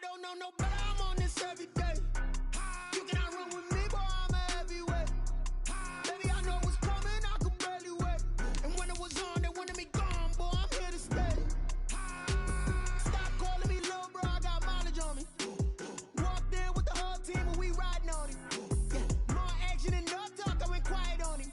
don't know no better, I'm on this every day. You cannot run with me, boy, I'm a heavyweight. Baby, I know what's coming, I could barely wait. And when it was on, they wanted me gone, boy, I'm here to stay. Stop calling me little bro, I got mileage on me. Walked in with the whole team and we riding on him. Yeah, more action and no talk, I went quiet on him.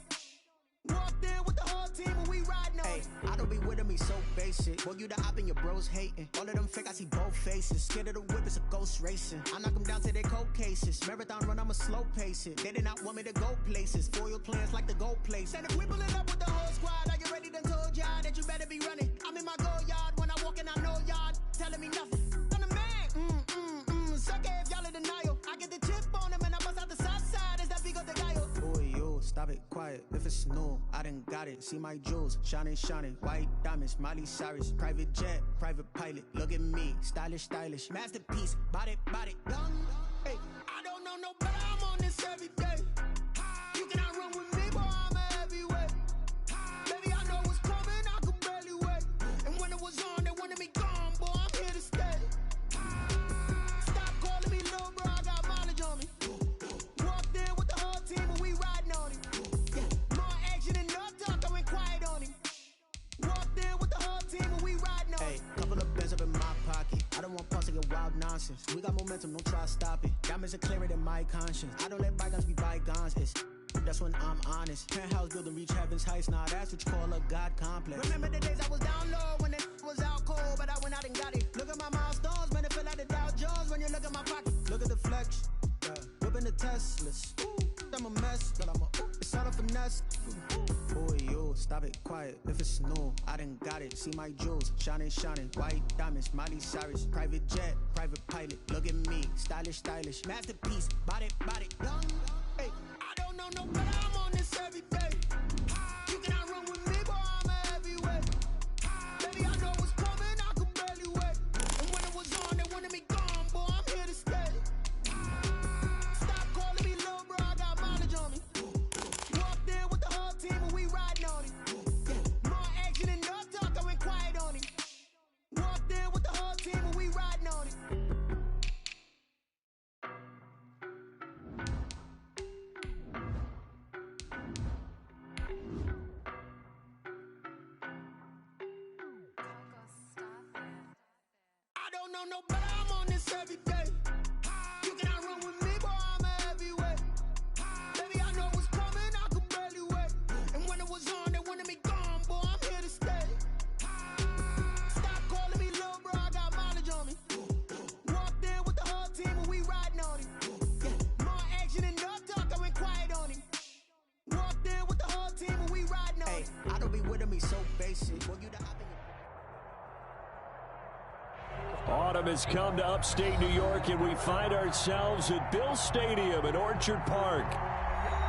Walked in with the whole team and we riding on him. I don't be with him, he's so basic. Boy, you the op and your bros hating. All of them fake, I see both faces. Scared of the whip, it's a ghost racing. I knock them down to their cold cases. Marathon run, I'ma slow pace it. They did not want me to go places. Foil plans like the gold place. And if we pulling up with the whole squad, are you ready to told y'all that you better be running? I'm in my go yard, when I walk in, I know y'all telling me nothing. I'm the man, suck it if y'all in denial. I get the chip on him and I bust out the south side. Is that big of the guy? Boy, yo, stop it, quiet. If it's new, I done got it. See my jewels, shining, shining. White diamonds, Miley Cyrus. Private jet, private pilot. Look at me, stylish, stylish. Masterpiece, body, young. Hey, I don't know no better, I'm on this every day. You cannot run with me, boy, I'm a heavyweight. Baby, I know what's coming, I could barely wait. And when it was on, they wanted me gone, boy, I'm here to stay. Stop calling me little bro, I got mileage on me. Walked in with the whole team and we riding on him. Yeah, more action and no talk, I went quiet on him. Walked in with the whole team and we riding on him. Couple of bands up in my pocket. I don't want parts of your wild nonsense. We got momentum, don't try to stop it. Diamonds are clearer than my conscience. I don't let bygones be bygones. That's when I'm honest. Penthouse building, reach heaven's heights. Nah, that's what you call a God complex. Remember the days I was down low when it was out cold, but I went out and got it. Look at my milestones, man, it feel like the Dow Jones when you look at my pocket. Look at the flex, whipping the Teslas. I'm a mess, but it's all a finesse. Boy, yo, stop it, quiet. If it's new, I done got it. See my jewels, shining, shining. White diamonds, Miley Cyrus. Private jet, private pilot. Look at me, stylish, stylish. Masterpiece, body, young. Hey, I don't know no better, I'm on this every day. You cannot run with me, boy, I'm a heavyweight. Baby, I know what's coming, I could barely wait. And when it was on, they wanted me gone, boy, I'm here to stay. Stop calling me little bro, I got mileage on me. Walked in with the whole team and we riding on him. Yeah, more action and no talk, I went quiet on him. Walked in with the whole team and we riding on him. I don't know no better, I'm on this every day. You cannot run with me, boy, I'm a heavyweight. Baby, I know what's coming, I could barely wait. And when it was on, they wanted me gone, boy, I'm here to stay. Stop calling me little bro, I got mileage on me. Walked in with the whole team and we riding on him. Yeah, more action and no talk, I went quiet on him. Walked in with the whole team and we riding on him. I don't be with him, he's so basic. Boy, you the op and your Autumn has come to upstate New York, and we find ourselves at Bill Stadium in Orchard Park.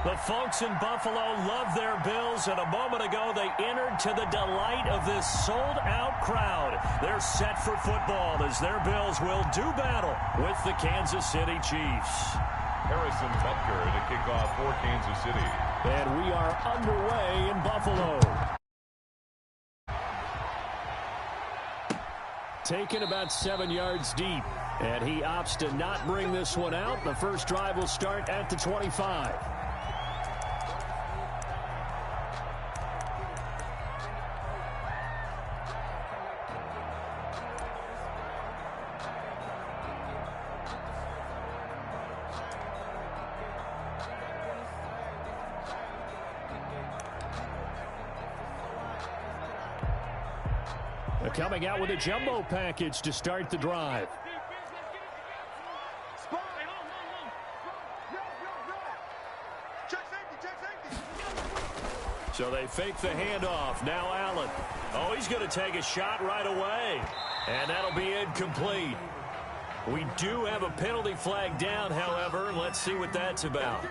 The folks in Buffalo love their Bills, and a moment ago they entered to the delight of this sold-out crowd. They're set for football as their Bills will do battle with the Kansas City Chiefs. Harrison Butker to kick off for Kansas City. And we are underway in Buffalo. Taken about 7 yards deep, and he opts to not bring this one out. The first drive will start at the 25. Coming out with a jumbo package to start the drive. So they fake the handoff. Now Allen. Oh, he's going to take a shot right away. And that'll be incomplete. We do have a penalty flag down, however. Let's see what that's about.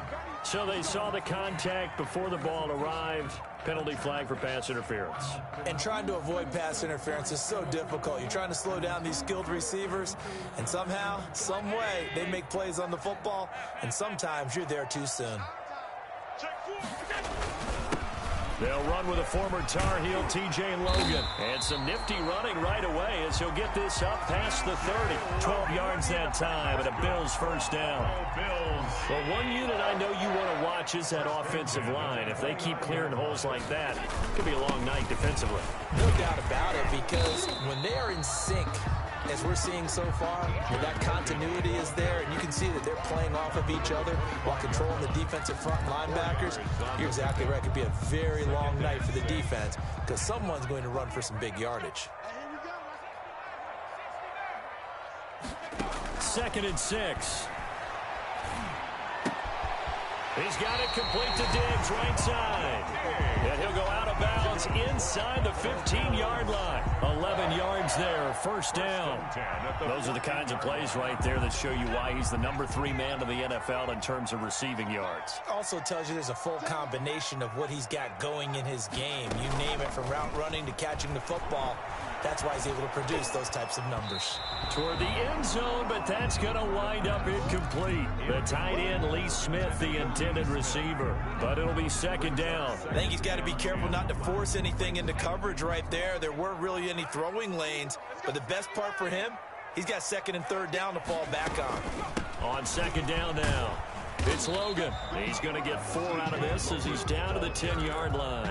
So they saw the contact before the ball arrived. Penalty flag for pass interference. And trying to avoid pass interference is so difficult. You're trying to slow down these skilled receivers, and somehow, some way, they make plays on the football, and sometimes you're there too soon. They'll run with a former Tar Heel, T.J. Logan. And some nifty running right away as he'll get this up past the 30. 12 yards that time, and a Bills first down. Well, one unit I know you want to watch is that offensive line. If they keep clearing holes like that, it could be a long night defensively. No doubt about it, because when they are in sync, as we're seeing so far, that continuity is there, and you can see that they're playing off of each other while controlling the defensive front linebackers. You're exactly right. It could be a very long night for the defense because someone's going to run for some big yardage. 2nd and 6. He's got it complete to Diggs, right side. And he'll go out of bounds inside the 15-yard line. 11 yards there, first down. Those are the kinds of plays right there that show you why he's the number 3 man of the NFL in terms of receiving yards. Also tells you there's a full combination of what he's got going in his game. You name it, from route running to catching the football. That's why he's able to produce those types of numbers. Toward the end zone, but that's going to wind up incomplete. The tight end, Lee Smith, the intended receiver. But it'll be 2nd down. I think he's got to be careful not to force anything into coverage right there. There weren't really any throwing lanes. But the best part for him, he's got 2nd and 3rd down to fall back on. On 2nd down now, it's Logan. He's going to get 4 out of this as he's down to the 10-yard line.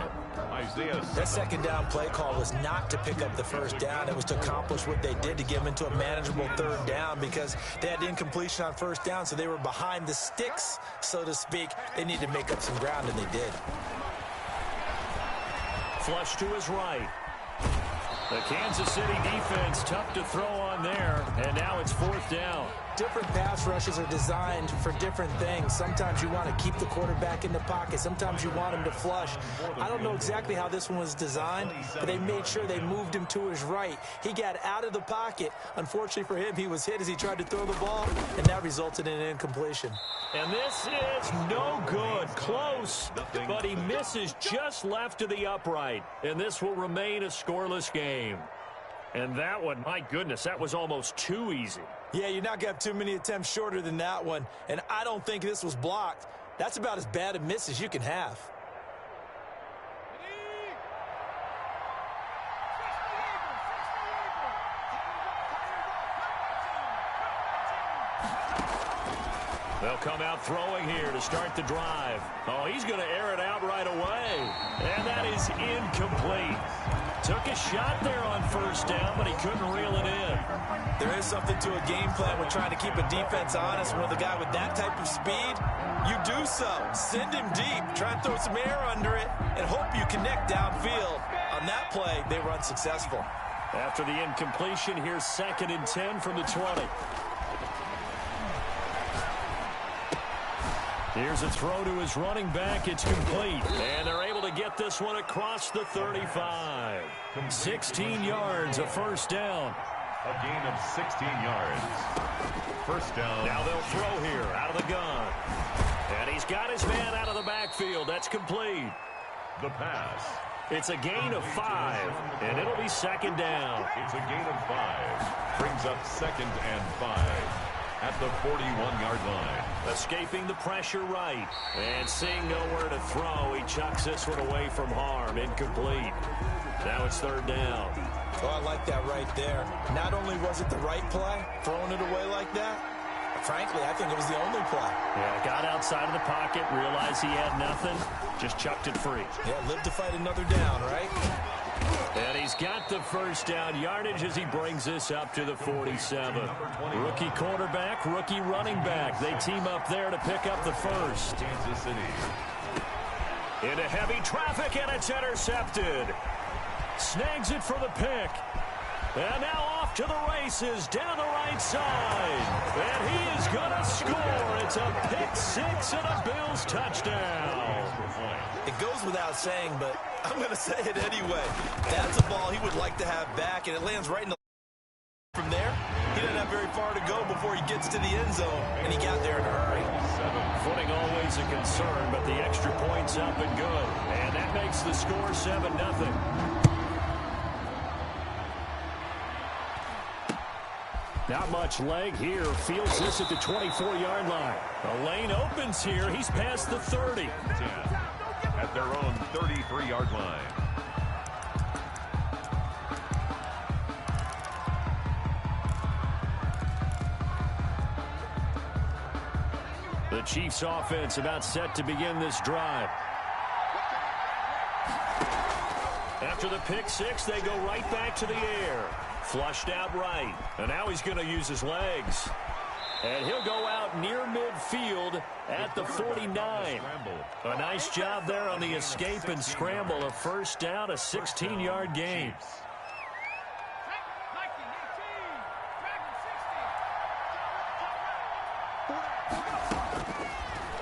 That 2nd down play call was not to pick up the 1st down. It was to accomplish what they did, to get them into a manageable 3rd down, because they had incompletion on 1st down, so they were behind the sticks, so to speak. They needed to make up some ground, and they did. Flush to his right. The Kansas City defense tough to throw on there, and now it's 4th down. Different pass rushes are designed for different things. Sometimes you want to keep the quarterback in the pocket. Sometimes you want him to flush. I don't know exactly how this one was designed, but they made sure they moved him to his right. He got out of the pocket. Unfortunately for him, he was hit as he tried to throw the ball, and that resulted in an incompletion. And this is no good. Close, but he misses just left to the upright. And this will remain a scoreless game. And that one, my goodness, that was almost too easy. Yeah, you're not going to have too many attempts shorter than that one. And I don't think this was blocked. That's about as bad a miss as you can have. They'll come out throwing here to start the drive. Oh, he's going to air it out right away. And that is incomplete. Took a shot there on 1st down, but he couldn't reel it in. There is something to a game plan when trying to keep a defense honest. With a guy with that type of speed, you do so. Send him deep. Try and throw some air under it and hope you connect downfield. On that play, they were unsuccessful. After the incompletion, here's 2nd and 10 from the 20. Here's a throw to his running back. It's complete. And they're able to get this one across the 35. 16 yards, a 1st down. A gain of 16 yards. 1st down. Now they'll throw here out of the gun. And he's got his man out of the backfield. That's complete. The pass. It's a gain of 5, and it'll be 2nd down. It's a gain of 5. Brings up 2nd and 5. At the 41-yard line. Escaping the pressure right. And seeing nowhere to throw, he chucks this one away from harm. Incomplete. Now it's 3rd down. Oh, I like that right there. Not only was it the right play, throwing it away like that, frankly, I think it was the only play. Yeah, got outside of the pocket, realized he had nothing, just chucked it free. Yeah, live to fight another down, right? And he's got the 1st down yardage as he brings this up to the 47. Rookie quarterback, rookie running back. They team up there to pick up the 1st. Kansas City. Into heavy traffic, and it's intercepted. Snags it for the pick. And now off to the races, down the right side. And he is going to score. It's a pick 6 and a Bills touchdown. It goes without saying, but I'm going to say it anyway. That's a ball he would like to have back, and it lands right in the... From there, he doesn't have very far to go before he gets to the end zone, and he got there in a hurry. Footing always a concern, but the extra point's up and good. And that makes the score 7-0. Not much leg here. Fields this at the 24-yard line. The lane opens here. He's past the 30. at their own 33-yard line. The Chiefs offense about set to begin this drive. After the pick six, they go right back to the air. Flushed out right. And now he's going to use his legs. And he'll go out near midfield at the 49. A nice job there on the escape and scramble. A first down, a 16-yard gain.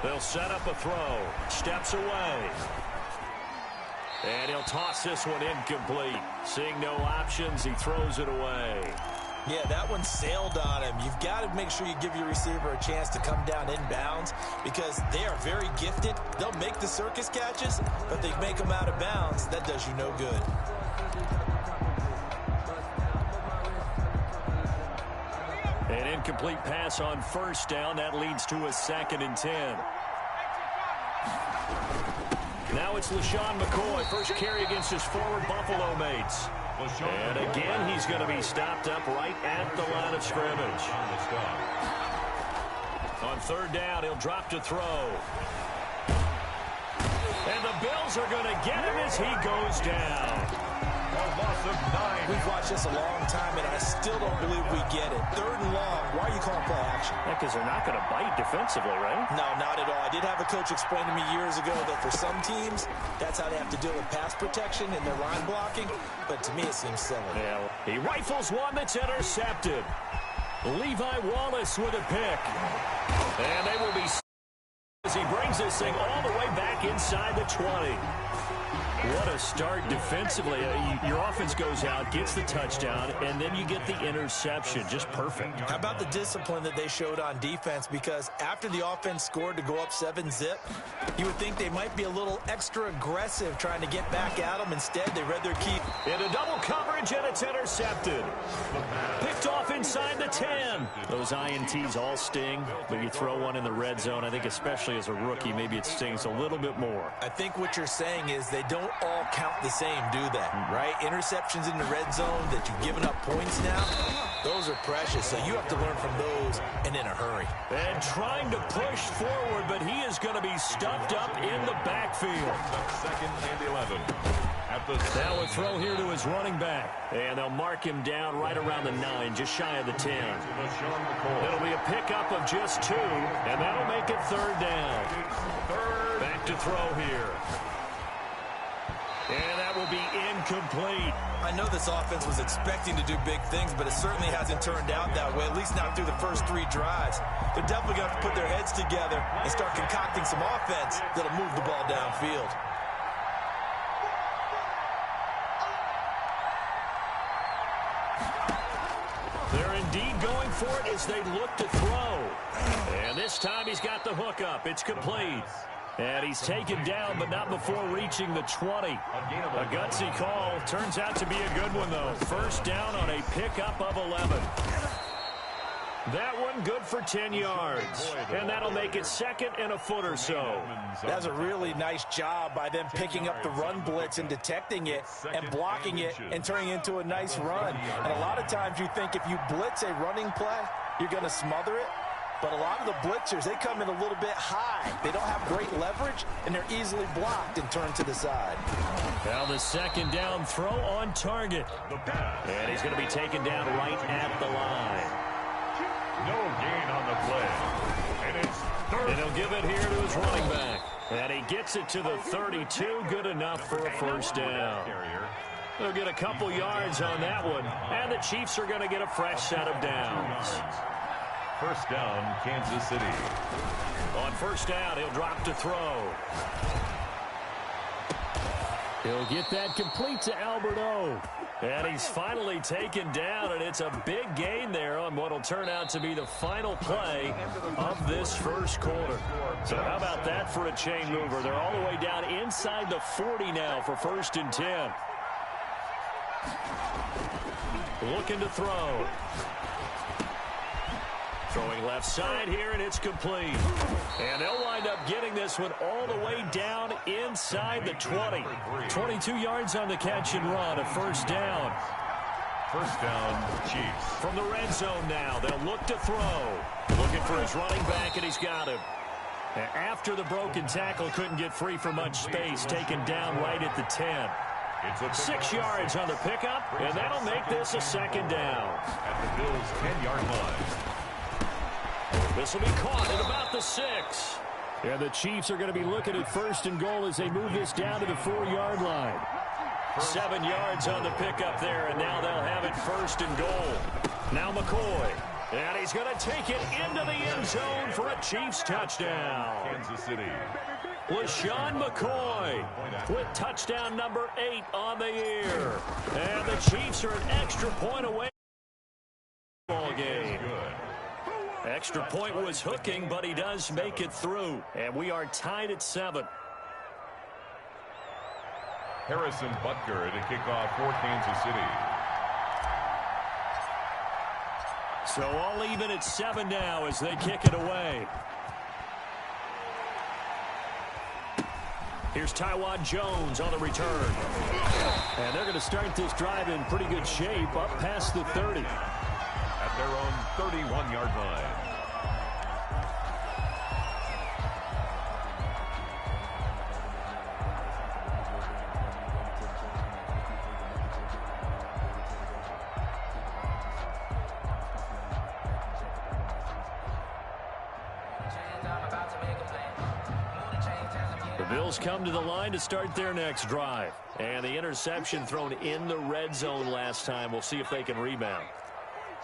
They'll set up a throw. Steps away. And he'll toss this one incomplete. Seeing no options, he throws it away. Yeah, that one sailed on him. You've got to make sure you give your receiver a chance to come down inbounds because they are very gifted. They'll make the circus catches, but if they make them out of bounds, that does you no good. An incomplete pass on first down. That leads to a 2nd and 10. Now it's LaShawn McCoy. First carry against his former Buffalo mates. And again, he's going to be stopped up right at the line of scrimmage. On third down, he'll drop to throw. And the Bills are going to get him as he goes down. A loss of 9. We've watched this a long time, and I still don't believe we get it. Third and long. Why are you calling play action? Yeah, because they're not going to bite defensively, right? No, not at all. I did have a coach explain to me years ago that for some teams, that's how they have to deal with pass protection and their line blocking. But to me, it seems silly. Yeah, he rifles one that's intercepted. Levi Wallace with a pick. And they will be as he brings this thing all the way back inside the 20. What a start defensively. Your offense goes out, gets the touchdown, and then you get the interception. Just perfect. How about the discipline that they showed on defense? Because after the offense scored to go up 7-zip, you would think they might be a little extra aggressive trying to get back at them. Instead, they read their key. Into double coverage, and it's intercepted. Picked off inside the 10. Those INTs all sting, but you throw one in the red zone. I think especially as a rookie, maybe it stings a little bit more. I think what you're saying is they don't all count the same, do they? Right? Interceptions in the red zone that you've given up points now, those are precious. So you have to learn from those and in a hurry. And trying to push forward, but he is going to be stuffed up in the backfield. 2nd and 11. Now a throw here to his running back. And they'll mark him down right around the 9, just shy of the 10. It'll be a pickup of just 2, and that'll make it 3rd down. Back to throw here. And that will be incomplete. I know this offense was expecting to do big things, but it certainly hasn't turned out that way, at least not through the first 3 drives. They're definitely going to have to put their heads together and start concocting some offense that'll move the ball downfield. They're indeed going for it as they look to throw. And this time he's got the hook up. It's complete. And he's taken down, but not before reaching the 20. A gutsy call. Turns out to be a good one, though. First down on a pickup of 11. That one good for 10 yards. And that'll make it 2nd and a foot or so. That's a really nice job by them picking up the run blitz and detecting it and blocking it and turning it into a nice run. And a lot of times you think if you blitz a running play, you're going to smother it. But a lot of the blitzers, they come in a little bit high. They don't have great leverage, and they're easily blocked and turned to the side. Now the 2nd down throw on target. And he's going to be taken down right at the line. No gain on the play. And it's 3rd. And he'll give it here to his running back. And he gets it to the 32. Good enough for a first down. They'll get a couple yards on that one. And the Chiefs are going to get a fresh set of downs. First down, Kansas City. On first down, he'll drop to throw. He'll get that complete to Alberto. And he's finally taken down, and it's a big gain there on what will turn out to be the final play of this first quarter. So how about that for a chain mover? They're all the way down inside the 40 now for 1st and 10. Looking to throw. Throwing left side here, and it's complete. And they'll wind up getting this one all the way down inside the 20. 22 yards on the catch and run, a first down. First down, Chiefs. From the red zone now, they'll look to throw. Looking for his running back, and he's got him. After the broken tackle, couldn't get free for much space, taken down right at the 10. 6 yards on the pickup, and that'll make this a second down. At the Bills' 10-yard line. This will be caught at about the 6. And the Chiefs are going to be looking at first and goal as they move this down to the 4-yard line. 7 yards on the pickup there, and now they'll have it first and goal. Now McCoy. And he's going to take it into the end zone for a Chiefs touchdown. Kansas City. LaShawn McCoy with touchdown number 8 on the year. And the Chiefs are an extra point away from the ball game. Extra point was hooking, but he does make it through. And we are tied at 7. Harrison Butker to kick off for Kansas City. So all even at 7 now as they kick it away. Here's Taiwan Jones on the return. And they're going to start this drive in pretty good shape up past the 30. At their own 31-yard line. Bills come to the line to start their next drive. And the interception thrown in the red zone last time. We'll see if they can rebound.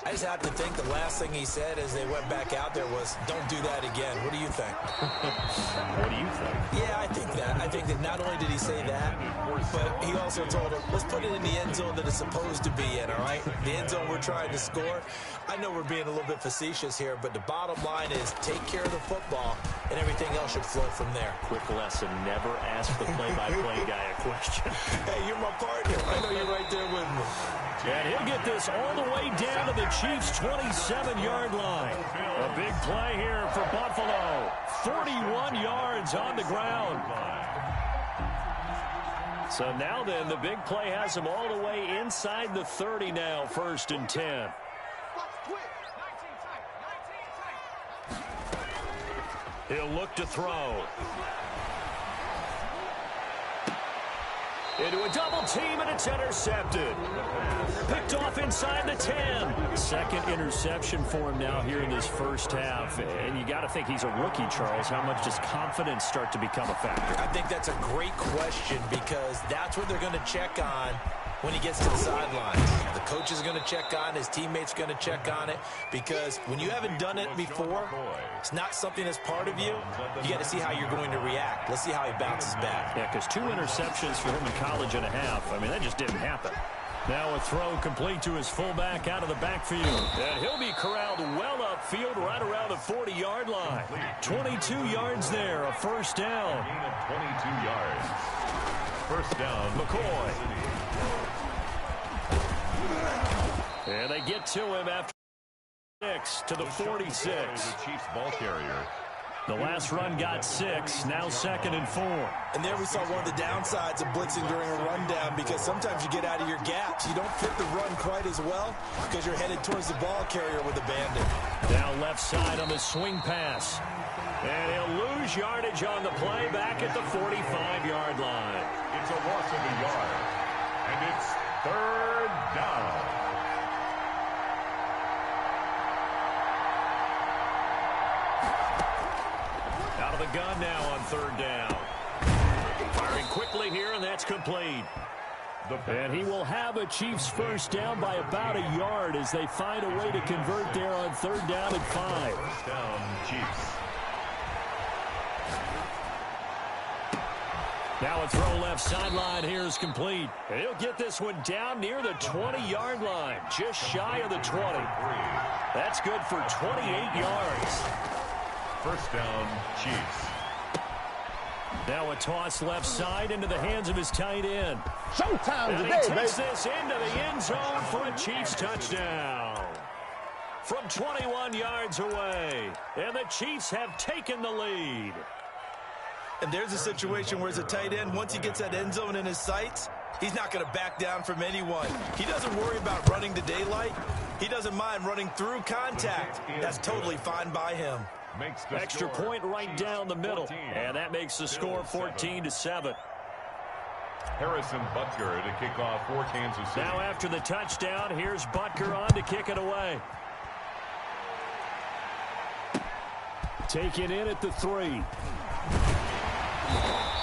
I just happen to think the last thing he said as they went back out there was, don't do that again. What do you think? What do you think? Yeah, I think that. I think that not only did he say that, but he also told him, let's put it in the end zone that it's supposed to be in, all right? The end zone we're trying to score. I know we're being a little bit facetious here, but the bottom line is take care of the football, and everything else should flow from there. Quick lesson, never ask the play-by-play guy a question. Hey, you're my partner. I know you're right there with me. And he'll get this all the way down to the Chiefs' 27-yard line. A big play here for Buffalo. 41 yards on the ground. So now then, the big play has him all the way inside the 30 now, 1st and 10. He'll look to throw. Into a double team, and it's intercepted. Picked off inside the 10. Second interception for him now here in this first half. And you got to think he's a rookie, Charles. How much does confidence start to become a factor? I think that's a great question because that's what they're going to check on when he gets to the sidelines. The coach is going to check on, his teammates going to check on it, because when you haven't done it before, it's not something that's part of you. You got to see how you're going to react. Let's see how he bounces back. Yeah, because 2 interceptions for him in college and a half. I mean, that just didn't happen. Now a throw complete to his fullback out of the backfield. And he'll be corralled well upfield right around the 40-yard line. 22 yards there, a first down. 22 yards. First down, McCoy. And they get to him after 6 to the 46. The Chiefs ball carrier. The last run got 6, now 2nd and 4. And there we saw one of the downsides of blitzing during a rundown, because sometimes you get out of your gaps. You don't fit the run quite as well because you're headed towards the ball carrier with a bandit. Now left side on the swing pass. And he'll lose yardage on the play back at the 45-yard line. It's a loss of a yard. And it's 3rd down. Out of the gun now on 3rd down. Firing quickly here, and that's complete. And he will have a Chiefs first down by about a yard as they find a way to convert there on 3rd down and 5. First down, Chiefs. Now a throw left sideline here is complete. And he'll get this one down near the 20-yard line, just shy of the 20. That's good for 28 yards. First down, Chiefs. Now a toss left side into the hands of his tight end. Showtime and today, he takes this into the end zone for a Chiefs touchdown. from 21 yards away. And the Chiefs have taken the lead. And there's a situation where as a tight end, once he gets that end zone in his sights, he's not going to back down from anyone. He doesn't worry about running to daylight. He doesn't mind running through contact. That's totally fine by him. Extra point right down the middle. And that makes the score 14-7. Harrison Butker to kick off for Kansas City. Now after the touchdown, here's Butker on to kick it away. Taken in at the 3.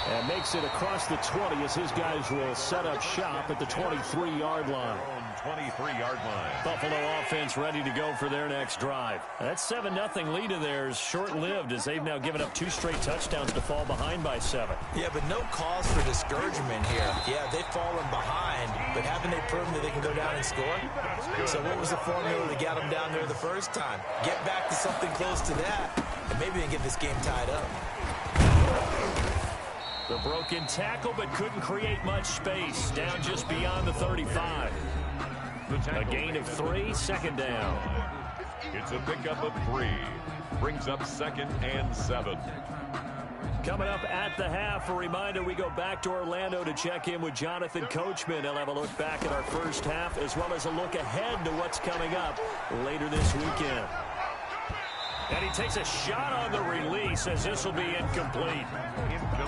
And makes it across the 20 as his guys will set up shop at the 23-yard line. 23-yard line. Buffalo offense ready to go for their next drive. That 7-0 lead of theirs short-lived as they've now given up 2 straight touchdowns to fall behind by 7. Yeah, but no cause for discouragement here. Yeah, they've fallen behind, but haven't they proven that they can go down and score? So what was the formula that got them down there the first time? Get back to something close to that, and maybe they can get this game tied up. The broken tackle, but couldn't create much space. Down just beyond the 35. A gain of 3, second down. It's a pickup of 3. Brings up 2nd and 7. Coming up at the half, a reminder we go back to Orlando to check in with Jonathan Coachman. He'll have a look back at our first half as well as a look ahead to what's coming up later this weekend. And he takes a shot on the release as this will be incomplete.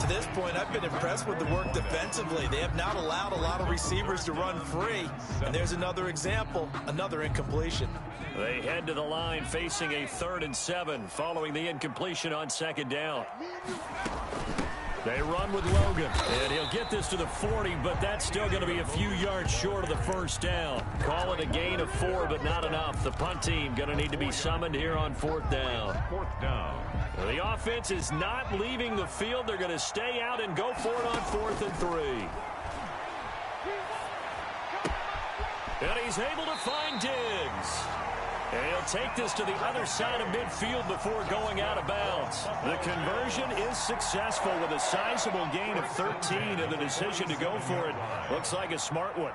To this point, I've been impressed with the work defensively. They have not allowed a lot of receivers to run free. And there's another example, another incompletion. They head to the line facing a 3rd and 7 following the incompletion on 2nd down. They run with Logan, and he'll get this to the 40, but that's still going to be a few yards short of the first down. Call it a gain of 4, but not enough. The punt team going to need to be summoned here on 4th down. 4th down. The offense is not leaving the field. They're going to stay out and go for it on 4th and 3. And he's able to find Diggs. And he'll take this to the other side of midfield before going out of bounds. The conversion is successful with a sizable gain of 13, and the decision to go for it looks like a smart one.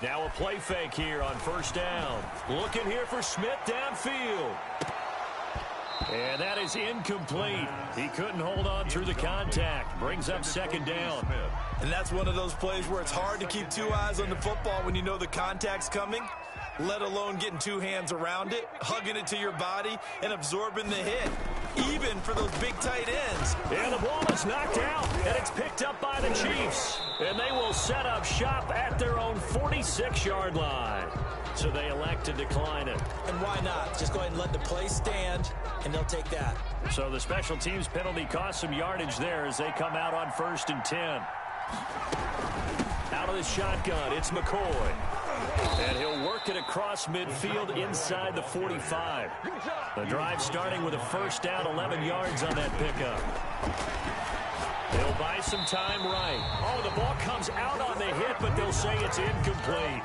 Now a play fake here on 1st down. Looking here for Smith downfield. And that is incomplete. He couldn't hold on through the contact. Brings up 2nd down. And that's one of those plays where it's hard to keep 2 eyes on the football when you know the contact's coming, let alone getting 2 hands around it, hugging it to your body, and absorbing the hit, even for those big tight ends. And the ball is knocked out, and it's picked up by the Chiefs. And they will set up shop at their own 46-yard line. So they elect to decline it. And why not? Just go ahead and let the play stand, and they'll take that. So the special teams penalty cost some yardage there as they come out on 1st and 10. Out of the shotgun, it's McCoy. And he'll work it across midfield inside the 45. The drive starting with a 1st down, 11 yards on that pickup. They'll buy some time right. Oh, the ball comes out on the hit, but they'll say it's incomplete.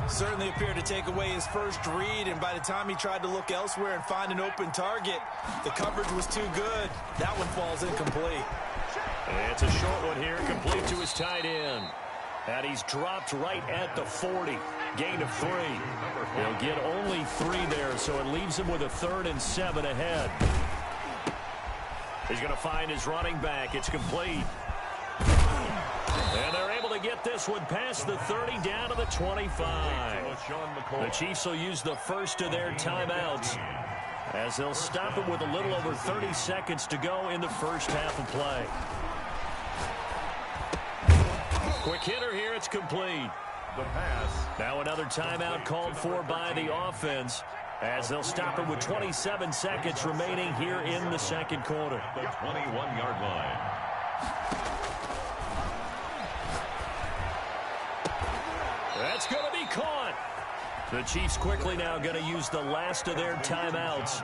Certainly appeared to take away his first read, and by the time he tried to look elsewhere and find an open target, the coverage was too good. That one falls incomplete. It's a short one here, complete to his tight end. And he's dropped right at the 40. Gain of 3. He'll get only 3 there, so it leaves him with a 3rd and 7 ahead. He's going to find his running back. It's complete. And they're able to get this one past the 30 down to the 25. The Chiefs will use the first of their timeouts as they'll stop it with a little over 30 seconds to go in the first half of play. Quick hitter here, it's complete. The pass. Now another timeout called for by the offense as they'll stop it with 27 seconds remaining here in the second quarter. The 21-yard line. That's going to be caught. The Chiefs quickly now going to use the last of their timeouts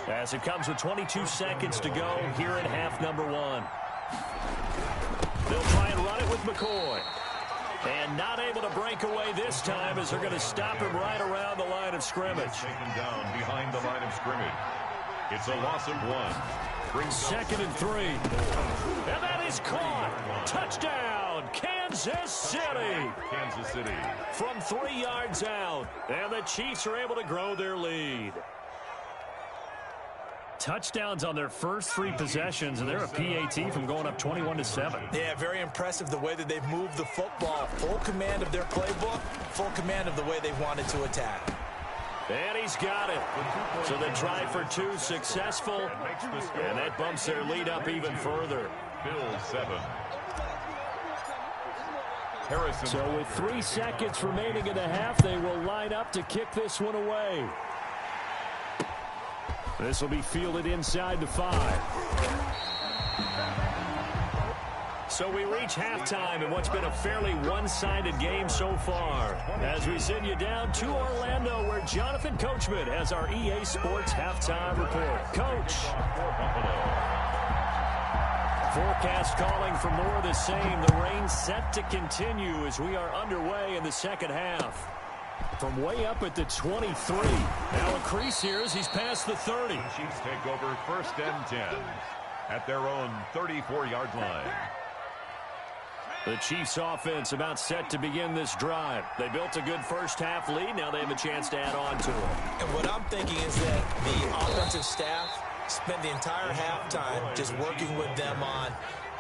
as it comes with 22 seconds to go here in half number 1. They'll try and run it with McCoy. And not able to break away this time as they're going to stop him right around the line of scrimmage. Taken down behind the line of scrimmage. It's a loss of 1. 2nd and 3. And that is caught. Touchdown, Kansas City. Kansas City. From 3 yards out. And the Chiefs are able to grow their lead. Touchdowns on their first 3 possessions, and they're a PAT from going up 21-7. Yeah, very impressive the way that they've moved the football. Full command of their playbook, full command of the way they've wanted to attack. And he's got it. So the try for 2 successful, and that bumps their lead up even further. Bills 7. Harrison. So with 3 seconds remaining in the half, they will line up to kick this one away. This will be fielded inside the 5. So we reach halftime in what's been a fairly one-sided game so far. As we send you down to Orlando, where Jonathan Coachman has our EA Sports halftime report. Coach. Forecast calling for more of the same. The rain set to continue as we are underway in the second half. From way up at the 23. Now a crease here as he's past the 30. Chiefs take over 1st and 10 at their own 34-yard line. The Chiefs offense about set to begin this drive. They built a good first half lead. Now they have a chance to add on to it. And what I'm thinking is that the offensive staff spent the entire halftime just working with them on,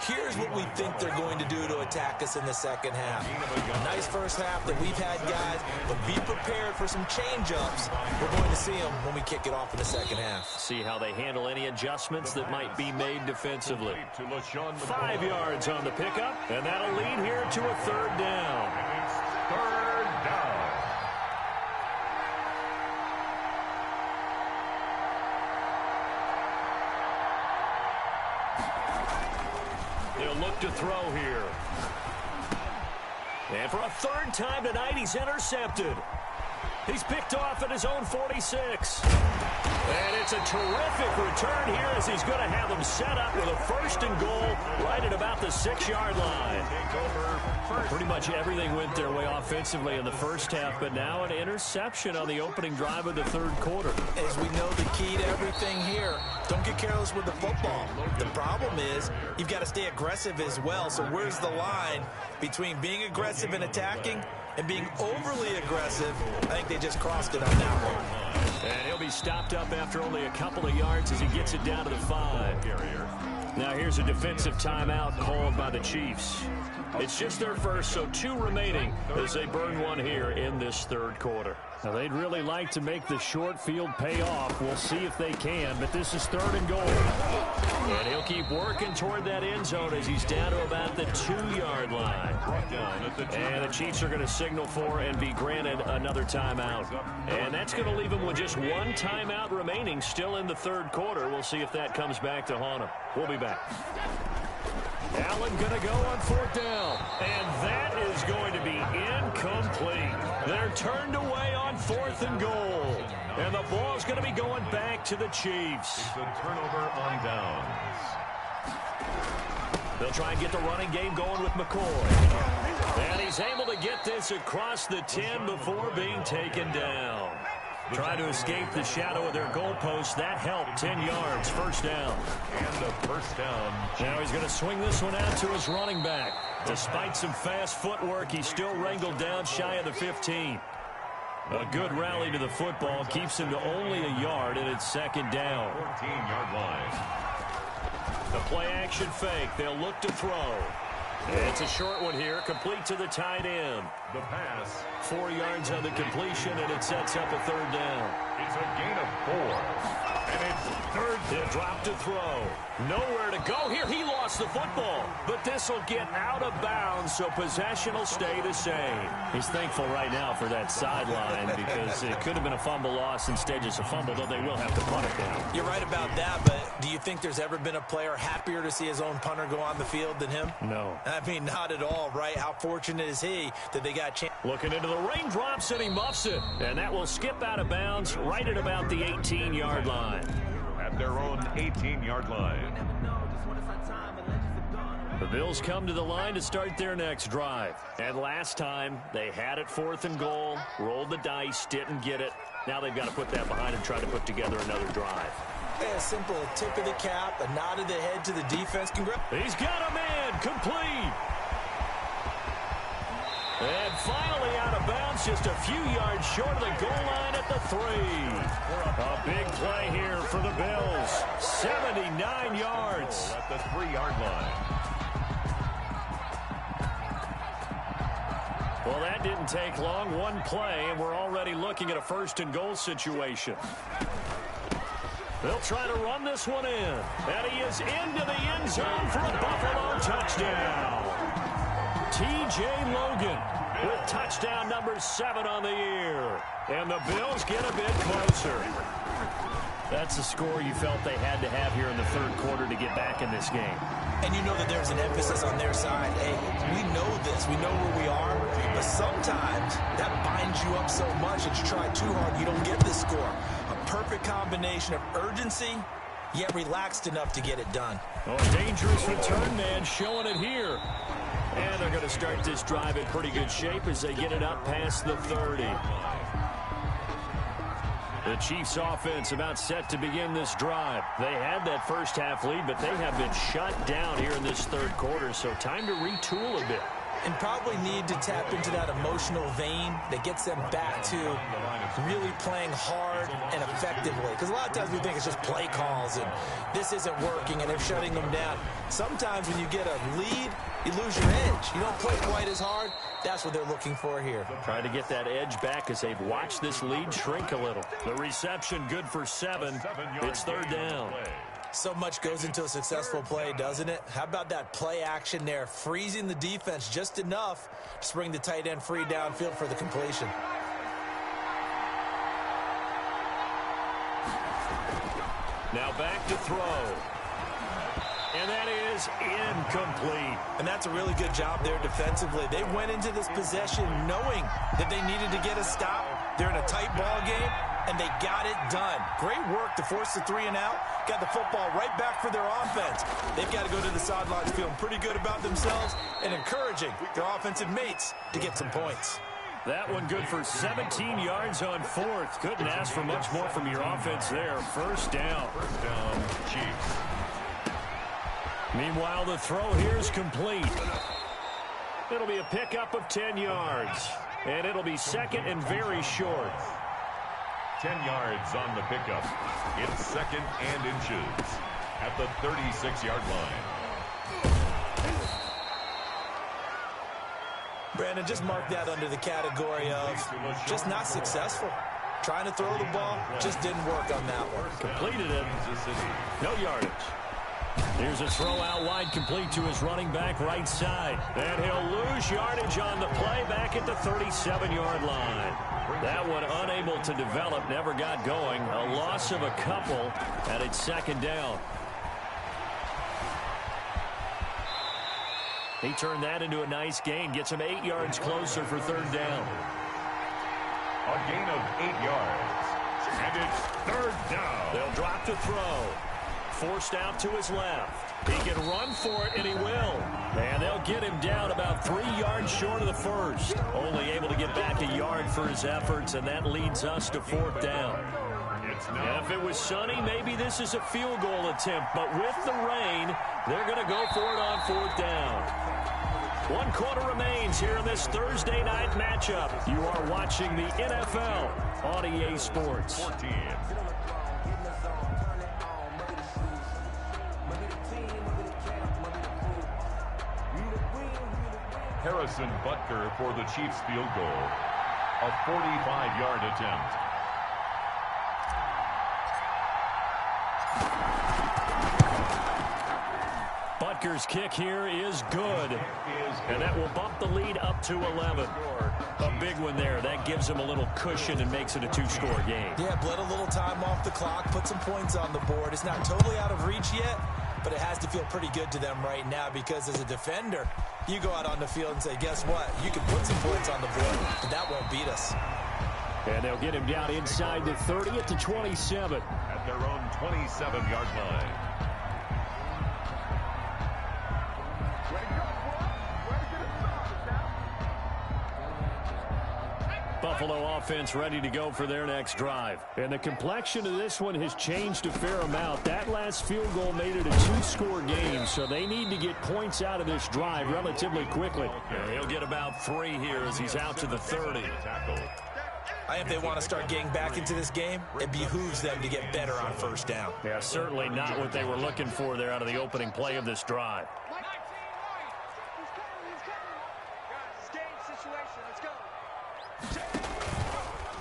here's what we think they're going to do to attack us in the second half. A nice first half that we've had, guys, but be prepared for some change-ups. We're going to see them when we kick it off in the second half. See how they handle any adjustments that might be made defensively. 5 yards on the pickup, and that'll lead here to a 3rd down. It's 3rd down. They'll look to throw here. And for a 3rd time tonight, he's intercepted. He's picked off at his own 46. And it's a terrific return here as he's going to have them set up with a 1st and goal right at about the 6-yard line. Pretty much everything went their way offensively in the first half, but now an interception on the opening drive of the 3rd quarter. As we know, the key to everything here, don't get careless with the football. The problem is you've got to stay aggressive as well. So where's the line between being aggressive and attacking and being overly aggressive? I think they just crossed it on that one. And he'll be stopped up after only a couple of yards as he gets it down to the 5. Now here's a defensive timeout called by the Chiefs. It's just their first, so 2 remaining as they burn one here in this 3rd quarter. Now they'd really like to make the short field pay off. We'll see if they can, but this is 3rd and goal. And he'll keep working toward that end zone as he's down to about the 2-yard line. And the Chiefs are going to signal for and be granted another timeout. And that's going to leave them with just 1 timeout remaining still in the 3rd quarter. We'll see if that comes back to haunt them. We'll be back. Allen going to go on 4th down. And that is going to be incomplete. They're turned away on 4th and goal. And the ball's going to be going back to the Chiefs. It's a turnover on downs. They'll try and get the running game going with McCoy. And he's able to get this across the 10 before being taken down. Trying to escape the shadow of their goalpost. That helped. 10 yards. 1st down. And a 1st down. Now he's going to swing this one out to his running back. Despite some fast footwork, he's still wrangled down shy of the 15. A good rally to the football keeps him to only a yard, and it's 2nd down. 14-yard line. The play-action fake. They'll look to throw. It's a short one here, complete to the tight end. The pass. 4 yards on the completion, and it sets up a 3rd down. It's a gain of 4. And it's 3rd. He'll drop to throw. Nowhere to go here. He lost the football. But this will get out of bounds, so possession will stay the same. He's thankful right now for that sideline because it could have been a fumble loss. Instead, just a fumble, though they will have to punt it down. You're right about that, but do you think there's ever been a player happier to see his own punter go on the field than him? No. I mean, not at all, right? How fortunate is he that they got a chance? Looking into the raindrops, and he muffs it. And that will skip out of bounds right at about the 18-yard line. At their own 18-yard line. The Bills come to the line to start their next drive. And last time, they had it 4th and goal, rolled the dice, didn't get it. Now they've got to put that behind and try to put together another drive. A simple tip of the cap, a nod of the head to the defense. He's got a man, complete. And finally out of bounds, just a few yards short of the goal line at the 3. A big play here for the Bills. 79 yards. At the 3-yard line. Well, that didn't take long. One play, and we're already looking at a first-and-goal situation. They'll try to run this one in. And he is into the end zone for a Buffalo touchdown. T.J. Logan with touchdown number 7 on the year. And the Bills get a bit closer. That's the score you felt they had to have here in the third quarter to get back in this game. And you know that there's an emphasis on their side. Hey, we know this. We know where we are. But sometimes that binds you up so much that you try too hard, you don't get this score. A perfect combination of urgency, yet relaxed enough to get it done. Oh, dangerous return man showing it here. And they're going to start this drive in pretty good shape as they get it up past the 30. The Chiefs offense about set to begin this drive. They had that first half lead, but they have been shut down here in this third quarter, so time to retool a bit. And probably need to tap into that emotional vein that gets them back to really playing hard and effectively. Because a lot of times we think it's just play calls and this isn't working and they're shutting them down. Sometimes when you get a lead, you lose your edge. You don't play quite as hard. That's what they're looking for here. Trying to get that edge back as they've watched this lead shrink a little. The reception good for 7. It's third down. So much goes into a successful play, doesn't it? How about that play action there, freezing the defense just enough to bring the tight end free downfield for the completion. Now back to throw. And that is incomplete. And that's a really good job there defensively. They went into this possession knowing that they needed to get a stop. They're in a tight ball game, and they got it done. Great work to force the 3 and out. Got the football right back for their offense. They've got to go to the sidelines feeling pretty good about themselves and encouraging their offensive mates to get some points. That one good for 17 yards on 4th. Couldn't ask for much more from your offense there. First down. First down, Chiefs. Meanwhile, the throw here is complete. It'll be a pickup of 10 yards. And it'll be second and very short. 10 yards on the pickup. It's second and inches at the 36-yard line. Brandon, just mark that under the category of just not successful. Trying to throw the ball, just didn't work on that one. Completed it. No yardage. Here's a throw out wide, complete to his running back right side. And he'll lose yardage on the play back at the 37-yard line. That one unable to develop, never got going. A loss of a couple, and it's second down. He turned that into a nice gain, gets him 8 yards closer for third down. A gain of 8 yards. And it's third down. They'll drop to throw. Forced out to his left. He can run for it, and he will. And they'll get him down about 3 yards short of the first. Only able to get back a yard for his efforts, and that leads us to fourth down. If it was sunny, maybe this is a field goal attempt. But with the rain, they're going to go for it on fourth down. 1 quarter remains here in this Thursday night matchup. You are watching the NFL on EA Sports. 14. Harrison Butker for the Chiefs field goal. A 45-yard attempt. Butker's kick here is good. And that will bump the lead up to 11. A big one there. That gives them a little cushion and makes it a 2-score game. Yeah, bled a little time off the clock, put some points on the board. It's not totally out of reach yet, but it has to feel pretty good to them right now because as a defender, you go out on the field and say, guess what? You can put some points on the board, but that won't beat us. And they'll get him down inside the 30 at the 27. At their own 27-yard line. Buffalo offense ready to go for their next drive. And the complexion of this one has changed a fair amount. That last field goal made it a 2-score game, so they need to get points out of this drive relatively quickly. Yeah, he'll get about 3 here as he's out to the 30. I think if they want to start getting back into this game, it behooves them to get better on first down. Yeah, certainly not what they were looking for there out of the opening play of this drive.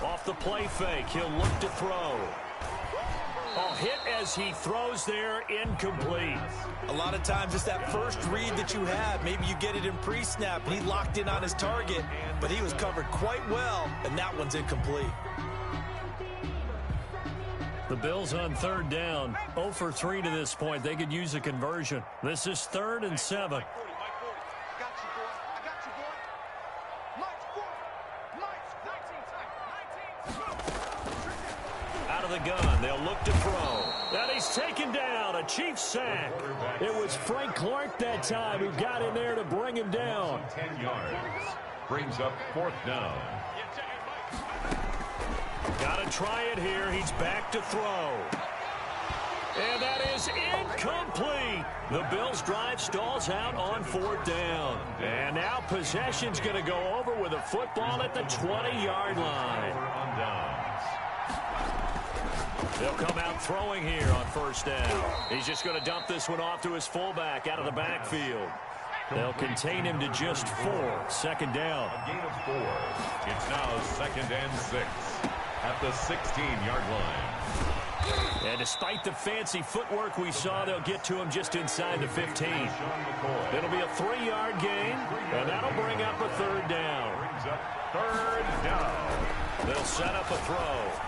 Off the play fake, he'll look to throw. Oh, hit as he throws there, incomplete. A lot of times it's that first read that you have. Maybe you get it in pre-snap, and he locked in on his target, but he was covered quite well, and that one's incomplete. The Bills on third down, 0 for 3 to this point. They could use a conversion. This is 3rd and 7. Out of the gun, they'll look to throw. And he's taken down, a Chiefs sack. It was Frank Clark that time who got in there to bring him down. 10 yards. Brings up 4th down. Got to try it here. He's back to throw. And that is incomplete. The Bills' drive stalls out on 4th down. And now possession's going to go over with a football at the 20-yard line. They'll come out throwing here on 1st down. He's just going to dump this one off to his fullback out of the backfield. They'll contain him to just 4. 2nd down. A gain of 4. It's now 2nd and 6 at the 16-yard line. And despite the fancy footwork we saw, they'll get to him just inside the 15. It'll be a 3-yard gain, and that'll bring up a 3rd down. Brings up 3rd down. They'll set up a throw.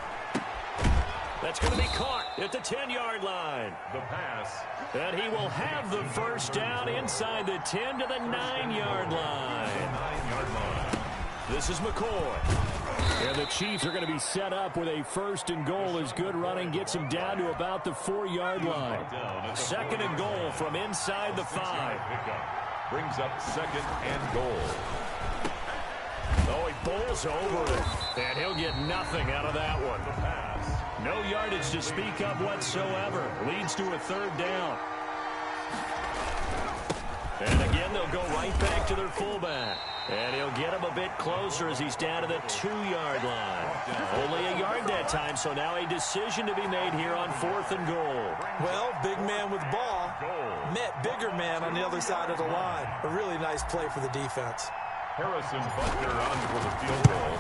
That's going to be caught at the 10-yard line. The pass. And he will have the 1st down inside the 10 to the 9-yard line. 9-yard line. This is McCoy. And the Chiefs are going to be set up with a 1st and goal as good running gets him down to about the 4-yard line. 2nd and goal from inside the 5. Brings up 2nd and goal. Oh, he bowls over it. And he'll get nothing out of that one. The pass. No yardage to speak of whatsoever. Leads to a 3rd down. And again, they'll go right back to their fullback. And he'll get him a bit closer as he's down to the 2-yard line. Only a yard that time, so now a decision to be made here on 4th and goal. Well, big man with ball met bigger man on the other side of the line. A really nice play for the defense. Harrison Butker on for the field goal.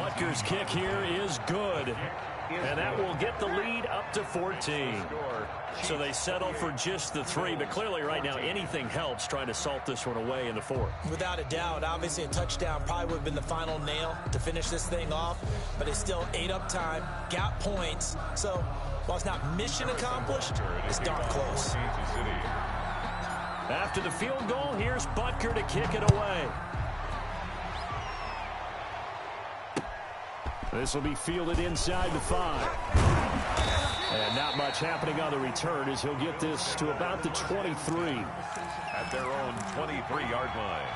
Butker's kick here is good. And that will get the lead up to 14. So they settle for just the 3, but clearly right now anything helps trying to salt this one away in the 4th. Without a doubt, obviously a touchdown probably would have been the final nail to finish this thing off, but it's still ate up time, got points. So while it's not mission accomplished, it's darn close. After the field goal, here's Butker to kick it away. This will be fielded inside the 5. And not much happening on the return as he'll get this to about the 23. At their own 23-yard line.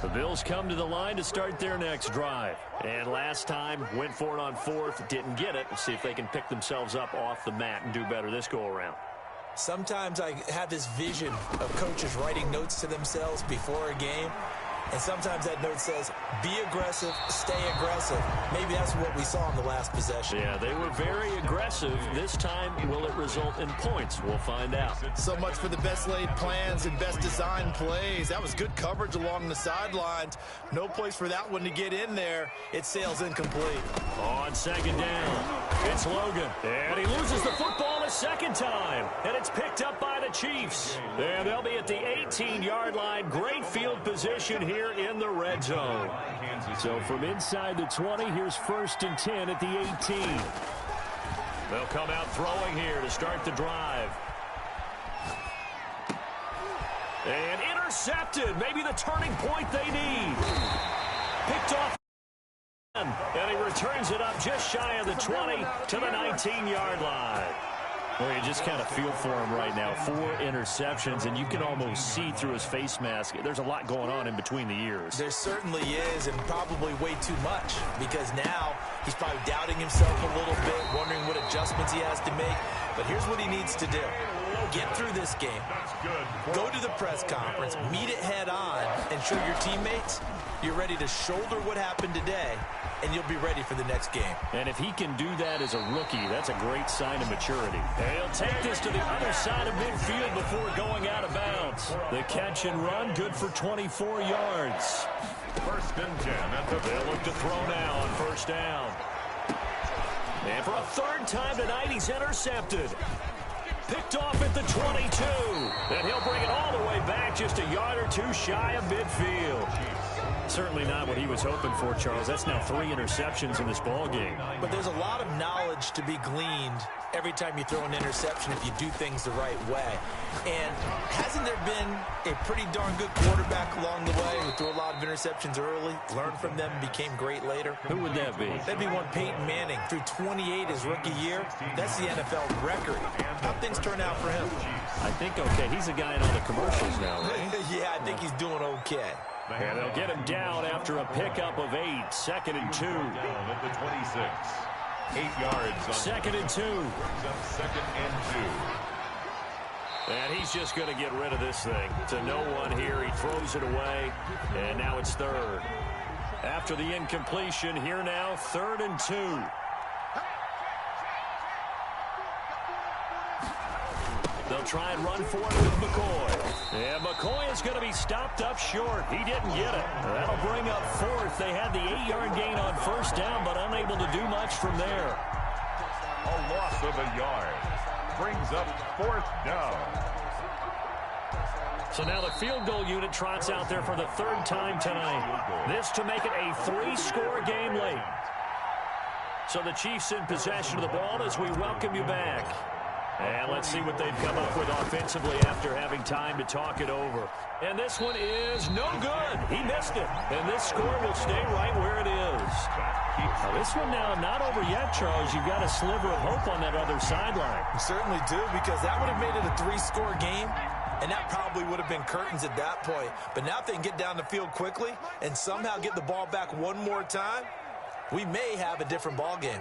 The Bills come to the line to start their next drive. And last time, went for it on 4th, didn't get it. We'll see if they can pick themselves up off the mat and do better this go-around. Sometimes I have this vision of coaches writing notes to themselves before a game. And sometimes that note says, be aggressive, stay aggressive. Maybe that's what we saw in the last possession. Yeah, they were very aggressive. This time, will it result in points? We'll find out. So much for the best laid plans and best designed plays. That was good coverage along the sidelines. No place for that one to get in there. It sails incomplete. On 2nd down, it's Logan. And he loses the football a 2nd time. And it's picked up by the Chiefs. And they'll be at the 18-yard line. Great field position here in the red zone. So from inside the 20, here's 1st and 10 at the 18. They'll come out throwing here to start the drive. And intercepted. Maybe the turning point they need. Picked off. And he returns it up just shy of the 20 to the 19-yard line. Well, you just kind of feel for him right now. 4 interceptions, and you can almost see through his face mask. There's a lot going on in between the ears. There certainly is, and probably way too much, because now he's probably doubting himself a little bit, wondering what adjustments he has to make. But here's what he needs to do. Get through this game. Go to the press conference, meet it head on, and show your teammates you're ready to shoulder what happened today, and you'll be ready for the next game. And if he can do that as a rookie, that's a great sign of maturity. And he'll take this to the other side of midfield before going out of bounds. The catch and run, good for 24 yards. First and 10 at the They'll look to throw now on first down. And for a third time tonight, he's intercepted. Picked off at the 22. And he'll bring it all the way back just a yard or two shy of midfield. Certainly not what he was hoping for, Charles. That's now 3 interceptions in this ball game. But there's a lot of knowledge to be gleaned every time you throw an interception if you do things the right way. And hasn't there been a pretty darn good quarterback along the way who threw a lot of interceptions early, learned from them, and became great later? Who would that be? That'd be one Peyton Manning. Threw 28 his rookie year. That's the NFL record. How'd things turn out for him? I think okay. He's a guy in all the commercials now, right? Yeah, I think he's doing okay. And they'll get him down after a pickup of 8. 2nd and 2. down at the 26. 8 yards. Second and 2. Second and 2. And he's just going to get rid of this thing. To no one here. He throws it away. And now it's 3rd. After the incompletion, here now, 3rd and 2. They'll try and run for it with McCoy. And McCoy is going to be stopped up short. He didn't get it. That'll bring up 4th. They had the 8-yard gain on first down, but unable to do much from there. A loss of a yard. Brings up 4th down. So now the field goal unit trots out there for the 3rd time tonight. This to make it a 3-score game late. So the Chiefs in possession of the ball as we welcome you back. And let's see what they've come up with offensively after having time to talk it over. And this one is no good. He missed it. And this score will stay right where it is. Now this one now not over yet, Charles. You've got a sliver of hope on that other sideline. You certainly do, because that would have made it a 3-score game. And that probably would have been curtains at that point. But now if they can get down the field quickly and somehow get the ball back one more time, we may have a different ball game.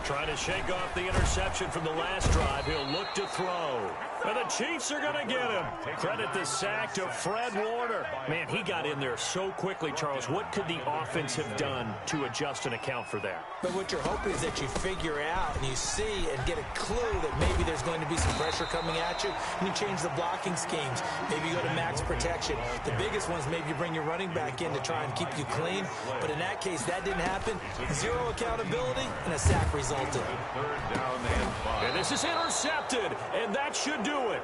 Trying to shake off the interception from the last drive. He'll look to throw. And the Chiefs are going to get him. Credit the sack to Fred Warner. Man, he got in there so quickly, Charles. What could the offense have done to adjust and account for that? But what you're hoping is that you figure out and you see and get a clue that maybe there's going to be some pressure coming at you, and you change the blocking schemes. Maybe you go to max protection. The biggest ones, maybe you bring your running back in to try and keep you clean. But in that case, that didn't happen. 0 accountability, and a sack resulted. 3rd down and 5. And this is intercepted, and that should do it.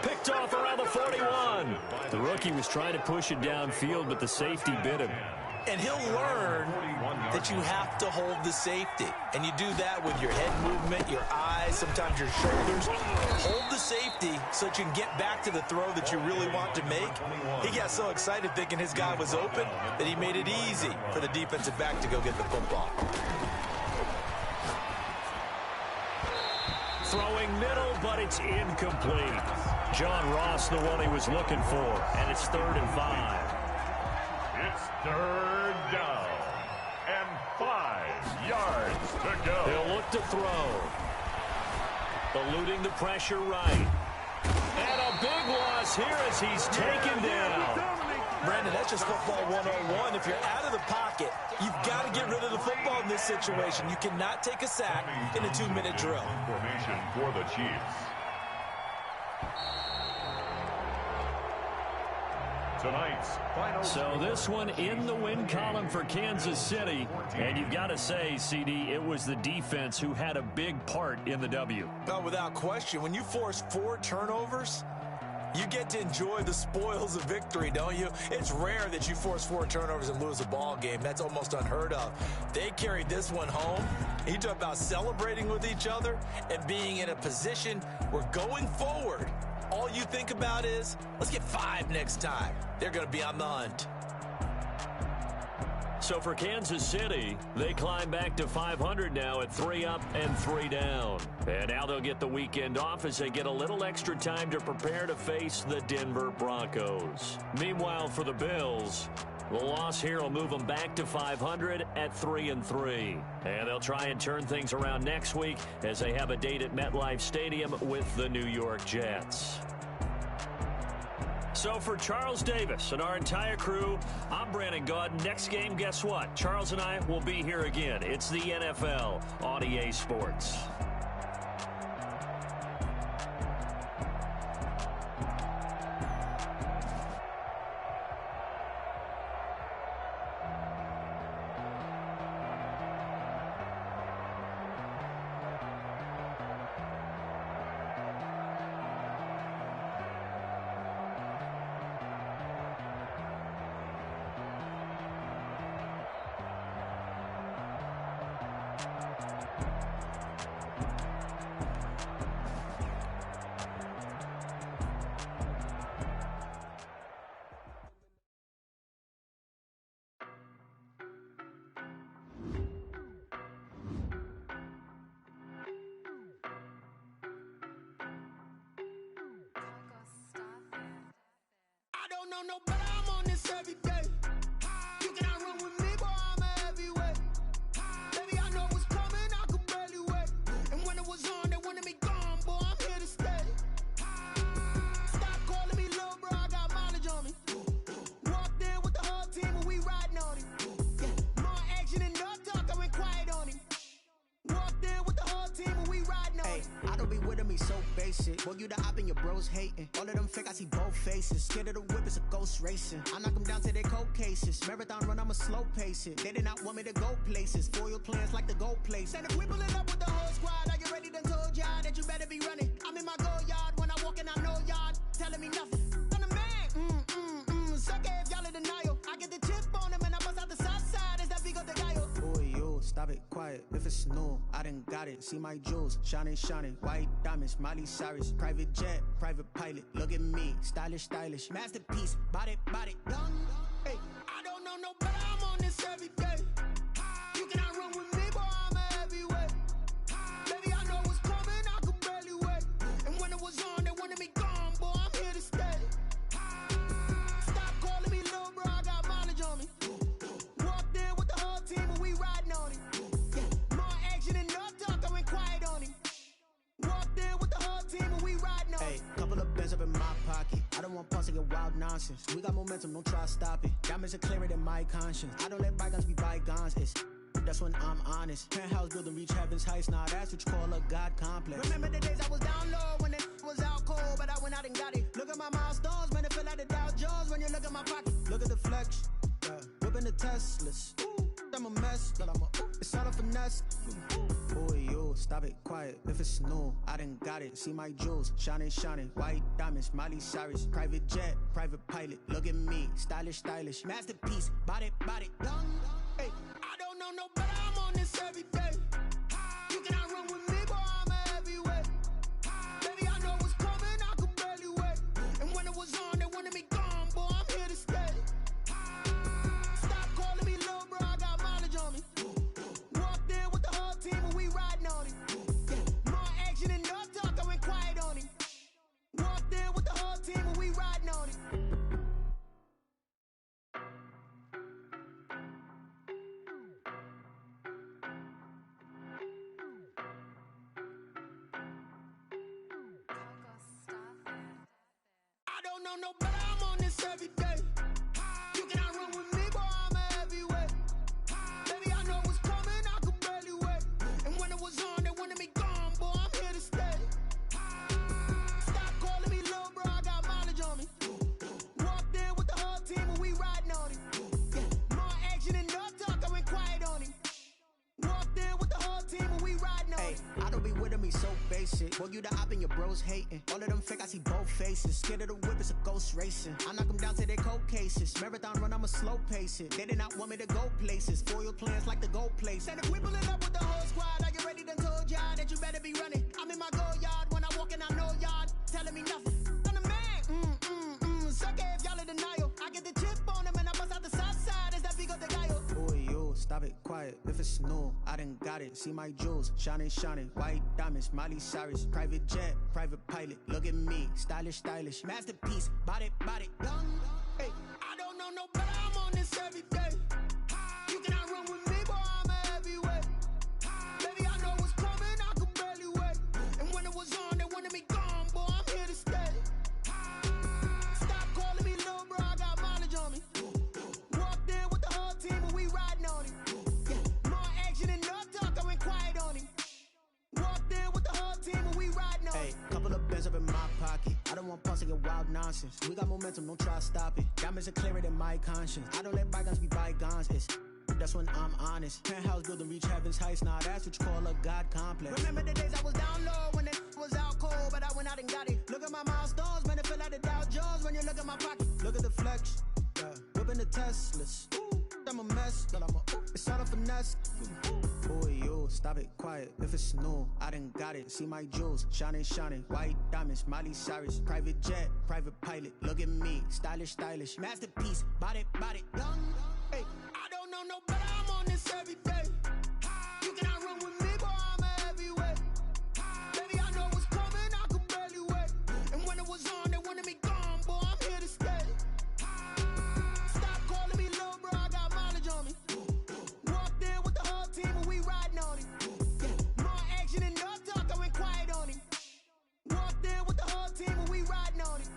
Picked off around the 41. The rookie was trying to push it downfield, but the safety bit him. And he'll learn that you have to hold the safety. And you do that with your head movement, your eyes, sometimes your shoulders. Hold the safety so that you can get back to the throw that you really want to make. He got so excited thinking his guy was open that he made it easy for the defensive back to go get the football. Throwing middle, but it's incomplete. John Ross, the one he was looking for, and it's 3rd and 5. It's 3rd down and 5 yards to go. He'll look to throw. Eluding the pressure right. And a big loss here as he's taken down. Brandon, that's just football 101. If you're out of the pocket, you've got to get rid of the football in this situation. You cannot take a sack in a 2-minute drill. Formation for the Chiefs. Tonight's final. So this one in the win column for Kansas City. And you've got to say, CD, it was the defense who had a big part in the W. No, without question. When you force 4 turnovers, you get to enjoy the spoils of victory, don't you? It's rare that you force 4 turnovers and lose a ball game. That's almost unheard of. They carried this one home. You talk about celebrating with each other and being in a position where going forward, all you think about is, let's get 5 next time. They're going to be on the hunt. So for Kansas City, they climb back to 500 now at 3 up and 3 down. And now they'll get the weekend off as they get a little extra time to prepare to face the Denver Broncos. Meanwhile, for the Bills, the loss here will move them back to 500 at 3 and 3. And they'll try and turn things around next week as they have a date at MetLife Stadium with the New York Jets. So for Charles Davis and our entire crew, I'm Brandon Gaudin. Next game, guess what? Charles and I will be here again. It's the NFL on EA Sports. No, but I'm on this every day. You cannot run with me, boy, I'm a heavyweight. Baby, I know what's coming, I could barely wait. And when it was on, they wanted me gone, boy, I'm here to stay. Stop calling me little bro, I got mileage on me. Walked in with the whole team and we riding on him. Yeah, more action and no talk, I went quiet on him. Walked in with the whole team and we riding on him. I don't be with him, he's so basic. Boy, you the op and your bros hating. All of them fake, I see both faces. Scared of the whip, it's a ghost racing. I knock them down to their cold cases. Marathon run, I'ma slow pace it. They did not want me to go places. Foil plans like the gold place. And if we pulling up with the whole squad, I get ready to told y'all that you better be running. I'm in my go yard when I walk in, I know y'all telling me nothing. I'm the man, sucker if y'all in denial. I get the chip on them and I bust out the south side. Is that big of the guy? Boy, yo, stop it, quiet. If it's new, I done got it. See my jewels, shining, white diamonds, Miley Cyrus, private jet, private pilot. Look at me, stylish, masterpiece, body, young. Hey, I don't know, but I'm on this every day. You cannot run with me, boy, I'm a heavyweight. Baby, I know what's coming, I could barely wait. And when it was on, they wanted me gone, boy, I'm here to stay. Stop calling me little bro, I got mileage on me. Walked in with the whole team and we riding on him. Yeah, more action and no talk, I went quiet on him. Walked in with the whole team and we riding on him. Hey, couple of bands up in my pocket. I don't want pause to get wild nonsense. We got momentum, don't try to stop it. Diamonds are clearer than my conscience. I don't let bygones be bygones. That's when I'm honest. Penthouse building, reach heaven's heights. Now that's what you call a God complex. Remember the days I was down low when it was out cold, but I went out and got it. Look at my milestones, man, it feel like the Dow Jones when you look at my pocket. Look at the flex, whipping the Teslas. I'm a mess, but it's all a finesse. Boy, yo, stop it, quiet. If it's new, I done got it. See my jewels, shining, white diamonds, Miley Cyrus, private jet, private pilot. Look at me, stylish, masterpiece, body, young. Hey, I don't know, but I'm on this every day. You cannot run with me, boy, I'm a heavyweight. Baby, I know what's coming, I could barely wait. And when it was on, they wanted me gone, boy, I'm here to stay. Stop calling me little bro, I got mileage on me. Walked in with the whole team and we riding on him. Yeah, more action and no talk, I went quiet on him. Walked in with the whole team and we riding on him. I don't know, but I'm on this every day. You cannot run with me, boy, I'm a heavyweight. Baby, I know what's coming, I could barely wait. And when it was on, they wanted me gone, boy, I'm here to stay. Stop calling me little bro, I got mileage on me. Walked in with the whole team and we riding on him. Yeah, more action and no talk, I went quiet on him. Walked in with the whole team and we riding on him. I don't be with him, he's so basic. Boy, you the op and your bros hating. All of them fake, I see both faces. Scared of the whip, it's a ghost racing. I knock them down to their cold cases. Marathon run, I'ma slow pace it. They did not want me to go places. Foil plans like the gold place. And if we pulling up with the whole squad, I get ready to told y'all that you better be running. I'm in my go yard when I walk in, I know y'all telling me nothing. stop it, quiet. If it's new, I done got it. See my jewels, shining, shining. White diamonds, Miley Cyrus. Private jet, private pilot. Look at me, stylish, stylish. Masterpiece, body, body, young. Hey, I don't know no better, I'm on this every day. You cannot run with me, boy, I'm a heavyweight. Baby, I know what's coming, I could barely wait. And when it was on, they wanted me gone, boy, I'm here to stay. Stop calling me little bro, I got mileage on me. Walked in with the whole team and we riding on him. Yeah, more action and no talk, I went quiet on him. Walked in with the whole team and we riding on him. Hey, couple of bands up in my pocket. I don't want pause to get wild nonsense. We got momentum, don't try to stop it. Diamonds are clearer than my conscience. I don't let bygones be bygones. That's when I'm honest. Penthouse building reach heaven's heights. Nah, that's what you call a God complex. Remember the days I was down low when it was out cold, but I went out and got it. Look at my milestones, man, it feel like the Dow Jones when you look at my pocket. Look at the flex, yeah. Whipping the Teslas. I'm a mess, but it's all a finesse. Boy, you, stop it, quiet. If it's new, I done got it. See my jewels, shining, shining. White diamonds, Miley Cyrus. Private jet, private pilot. Look at me, stylish, stylish. Masterpiece, body, body, young. Hey, I don't know no better, I'm on this every day. You cannot run with me, boy, I'm a heavyweight. Baby, I know what's coming, I could barely wait. And when it was on, they wanted me gone, boy, I'm here to stay. Stop calling me little bro, I got mileage on me. Walked in with the whole team and we riding on him. Yeah, more action and no talk, I went quiet on him. Walked in with the whole team and we riding on him.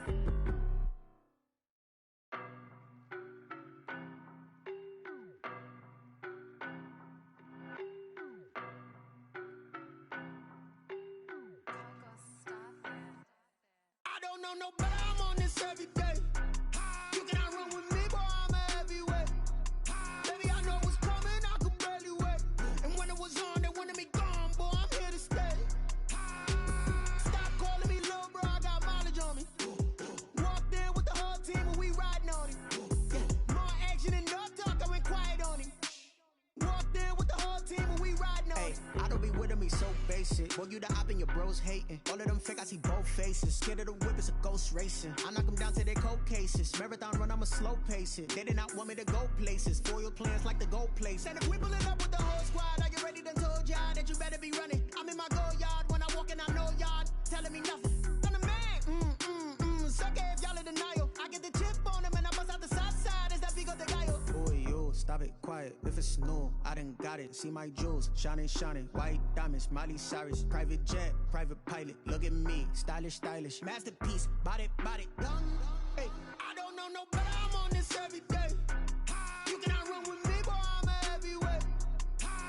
I don't know no better, I'm on this every day. You cannot run with me, boy, I'm a heavyweight. Baby, I know what's coming, I could barely wait. And when it was on, they wanted me gone, boy, I'm here to stay. Stop calling me little bro, I got mileage on me. Walked in with the whole team and we riding on him. Yeah, more action and no talk, I went quiet on him. Walked in with the whole team and we riding on him. I don't be with me so basic. Boy, you the op and your bros hating. All of them fake, I see both faces. Scared of the whip, it's a ghost racing. I knock them down to their cold cases. Marathon run, I'ma slow pace it. They did not want me to go places. Foil plans like the gold place. And if we pulling up with the whole squad, I get ready to told y'all that you better be running. I'm in my go yard when I walk in, I know y'all telling me nothing. I'm the man, sucker if y'all in denial. I get the chip on them and I bust out the south side. Is that big of the guy? Boy, you, stop it, quiet. If it's new, I done got it. See my jewels, shining, shining. White diamonds, Miley Cyrus. Private jet, private pilot. Look at me, stylish, stylish. Masterpiece, body, body, young. Hey, I don't know no better, I'm on this every day. You cannot run with me, boy, I'm a heavyweight.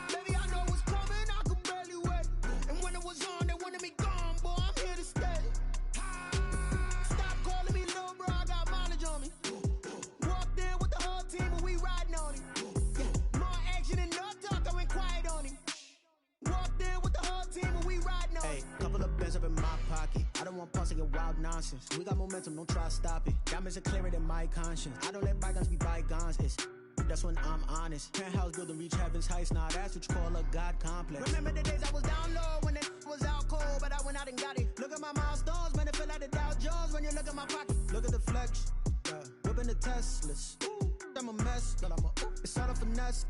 Baby, I know what's coming, I could barely wait. And when it was on, they wanted me gone, boy, I'm here to stay. Stop calling me little bro, I got mileage on me. Walked in with the whole team and we riding on him. Yeah, more action and no talk, I went quiet on him. Walked in with the whole team and we riding on him. Hey, couple of bands up in my pocket. I don't want pause to get wild nonsense. We got momentum, don't try to stop it. Diamonds are clearer than my conscience. I don't let bygones be bygones. That's when I'm honest. Penthouse building reach heaven's heights. Nah, that's what you call a God complex. Remember the days I was down low when it was out cold, but I went out and got it. Look at my milestones, man, it feel like the Dow Jones when you look at my pocket. Look at the flex, yeah. Whipping the Teslas. I'm a mess, but it's all a finesse.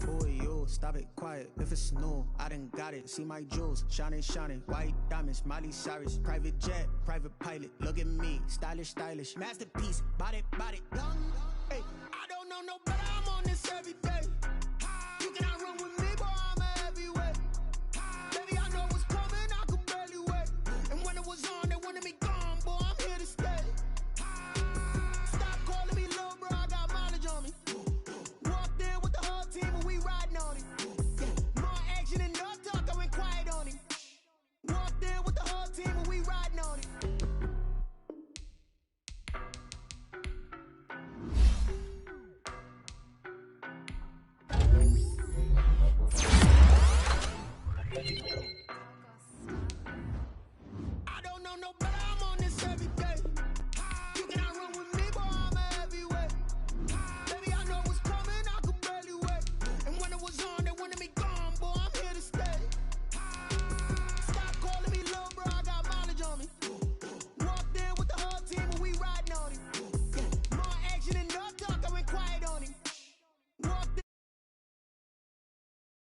Boy, you, stop it, quiet. If it's new, I done got it. See my jewels, shining, shining. White diamonds, Miley Cyrus. Private jet, private pilot. Look at me, stylish, stylish. Masterpiece, body, body, young. Hey, I don't know no better, I'm on this every day. You cannot run with me, boy, I'm a heavyweight. Baby, I know what's coming, I could barely wait. And when it was on, they wanted me gone, boy, I'm here to stay. Stop calling me little bro, I got mileage on me. Walked in with the whole team and we riding on him. Yeah, more action and no talk, I went quiet on him. Walked in with the whole team and we riding on him. I don't know no better.